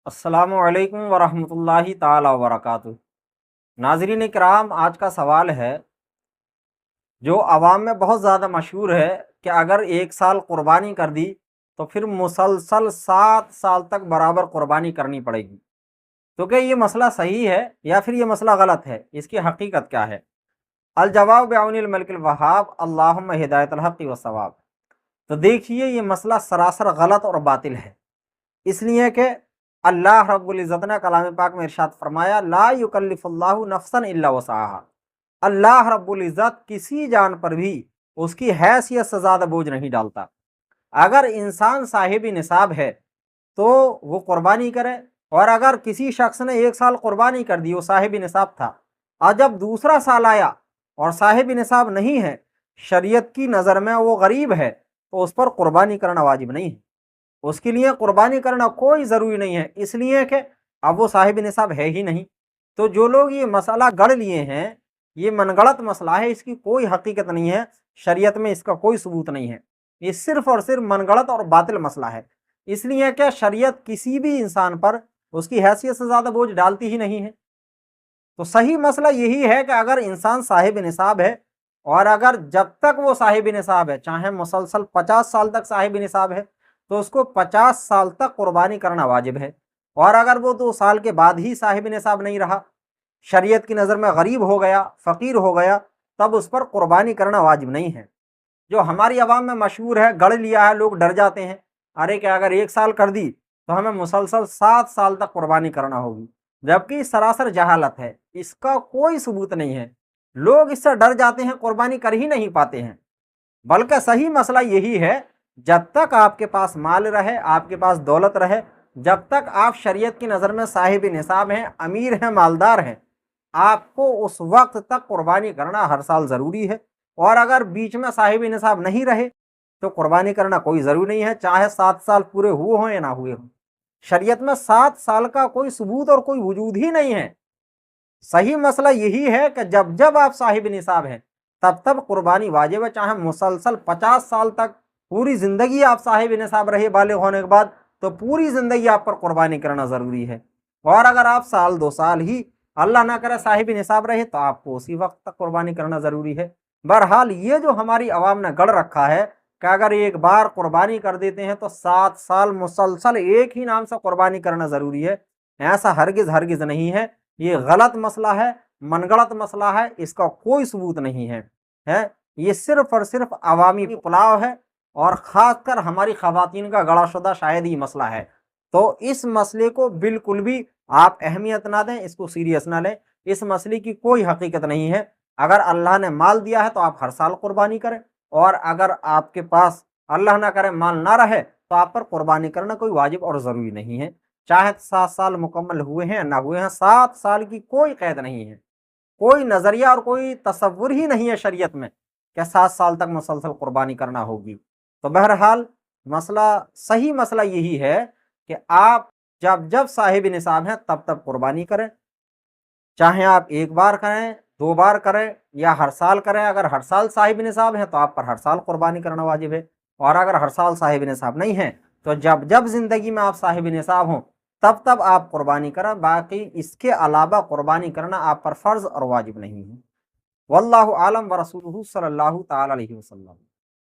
السلام علیکم ورحمۃ اللہ تعالی وبرکاتہ۔ ناظرین کرام، آج کا سوال ہے جو عوام میں بہت زیادہ مشہور ہے کہ اگر ایک سال قربانی کر دی تو پھر مسلسل 7 سال تک برابر قربانی کرنی پڑے گی۔ تو کیا یہ مسئلہ صحیح ہے یا پھر یہ مسئلہ غلط ہے؟ اس کی حقیقت کیا ہے؟ الجواب بعون الملک الوہاب، اللہم ہدایت الحق والصواب۔ تو دیکھیے، یہ مسئلہ سراسر غلط اور باطل ہے، اس لیے کہ اللہ رب العزت نے کلام پاک میں ارشاد فرمایا، لا یکلف اللہ نفسا الا وسعها۔ اللہ رب العزت کسی جان پر بھی اس کی حیثیت سے زیادہ بوجھ نہیں ڈالتا۔ اگر انسان صاحب نصاب ہے تو وہ قربانی کرے، اور اگر کسی شخص نے ایک سال قربانی کر دی، وہ صاحب نصاب تھا، اور جب دوسرا سال آیا اور صاحب نصاب نہیں ہے، شریعت کی نظر میں وہ غریب ہے، تو اس پر قربانی کرنا واجب نہیں ہے، اس کے لیے قربانی کرنا کوئی ضروری نہیں ہے، اس لیے کہ اب وہ صاحب نصاب ہے ہی نہیں۔ تو جو لوگ یہ مسئلہ گڑھ لیے ہیں، یہ من گڑت مسئلہ ہے، اس کی کوئی حقیقت نہیں ہے، شریعت میں اس کا کوئی ثبوت نہیں ہے، یہ صرف اور صرف من گڑت اور باطل مسئلہ ہے، اس لیے کہ شریعت کسی بھی انسان پر اس کی حیثیت سے زیادہ بوجھ ڈالتی ہی نہیں ہے۔ تو صحیح مسئلہ یہی ہے کہ اگر انسان صاحب نصاب ہے، اور اگر جب تک وہ صاحب نصاب ہے، چاہے مسلسل 50 سال تک صاحب نصاب ہے، تو اس کو 50 سال تک قربانی کرنا واجب ہے، اور اگر وہ 2 سال کے بعد ہی صاحب نصاب نہیں رہا، شریعت کی نظر میں غریب ہو گیا، فقیر ہو گیا، تب اس پر قربانی کرنا واجب نہیں ہے۔ جو ہماری عوام میں مشہور ہے، گڑھ لیا ہے، لوگ ڈر جاتے ہیں، ارے کہ اگر 1 سال کر دی تو ہمیں مسلسل 7 سال تک قربانی کرنا ہوگی، جبکہ سراسر جہالت ہے، اس کا کوئی ثبوت نہیں ہے، لوگ اس سے ڈر جاتے ہیں، قربانی کر ہی نہیں پاتے ہیں۔ بلکہ صحیح مسئلہ یہی ہے، جب تک آپ کے پاس مال رہے، آپ کے پاس دولت رہے، جب تک آپ شریعت کی نظر میں صاحب نصاب ہیں، امیر ہیں، مالدار ہیں، آپ کو اس وقت تک قربانی کرنا ہر سال ضروری ہے، اور اگر بیچ میں صاحب نصاب نہیں رہے تو قربانی کرنا کوئی ضروری نہیں ہے، چاہے 7 سال پورے ہوئے ہوں یا نہ ہوئے ہوں۔ شریعت میں 7 سال کا کوئی ثبوت اور کوئی وجود ہی نہیں ہے۔ صحیح مسئلہ یہی ہے کہ جب جب آپ صاحب نصاب ہیں تب تب قربانی واجب ہے، چاہے مسلسل 50 سال تک پوری زندگی آپ صاحب نصاب رہے بالغ ہونے کے بعد، تو پوری زندگی آپ پر قربانی کرنا ضروری ہے، اور اگر آپ سال 2 سال ہی اللہ نہ کرے صاحب نصاب رہے تو آپ کو اسی وقت تک قربانی کرنا ضروری ہے۔ بہرحال یہ جو ہماری عوام نے گڑھ رکھا ہے کہ اگر ایک بار قربانی کر دیتے ہیں تو 7 سال مسلسل ایک ہی نام سے قربانی کرنا ضروری ہے، ایسا ہرگز ہرگز نہیں ہے، یہ غلط مسئلہ ہے، من گڑت مسئلہ ہے، اس کا کوئی ثبوت نہیں ہے، یہ صرف اور صرف عوامی پلاؤ ہے، اور خاص کر ہماری خواتین کا گڑا شدہ شاید ہی مسئلہ ہے۔ تو اس مسئلے کو بالکل بھی آپ اہمیت نہ دیں، اس کو سیریس نہ لیں، اس مسئلے کی کوئی حقیقت نہیں ہے۔ اگر اللہ نے مال دیا ہے تو آپ ہر سال قربانی کریں، اور اگر آپ کے پاس اللہ نہ کرے مال نہ رہے تو آپ پر قربانی کرنا کوئی واجب اور ضروری نہیں ہے، چاہے 7 سال مکمل ہوئے ہیں نہ ہوئے ہیں، 7 سال کی کوئی قید نہیں ہے، کوئی نظریہ اور کوئی تصور ہی نہیں ہے شریعت میں کہ 7 سال تک مسلسل قربانی کرنا ہوگی۔ تو بہرحال مسئلہ، صحیح مسئلہ یہی ہے کہ آپ جب جب صاحب نصاب ہیں تب تب قربانی کریں، چاہے آپ ایک بار کریں، 2 بار کریں، یا ہر سال کریں۔ اگر ہر سال صاحب نصاب ہیں تو آپ پر ہر سال قربانی کرنا واجب ہے، اور اگر ہر سال صاحب نصاب نہیں ہے تو جب جب زندگی میں آپ صاحب نصاب ہوں تب تب آپ قربانی کریں، باقی اس کے علاوہ قربانی کرنا آپ پر فرض اور واجب نہیں ہے۔ واللہ عالم ورسولہ صلی اللہ تعالی علیہ وسلم۔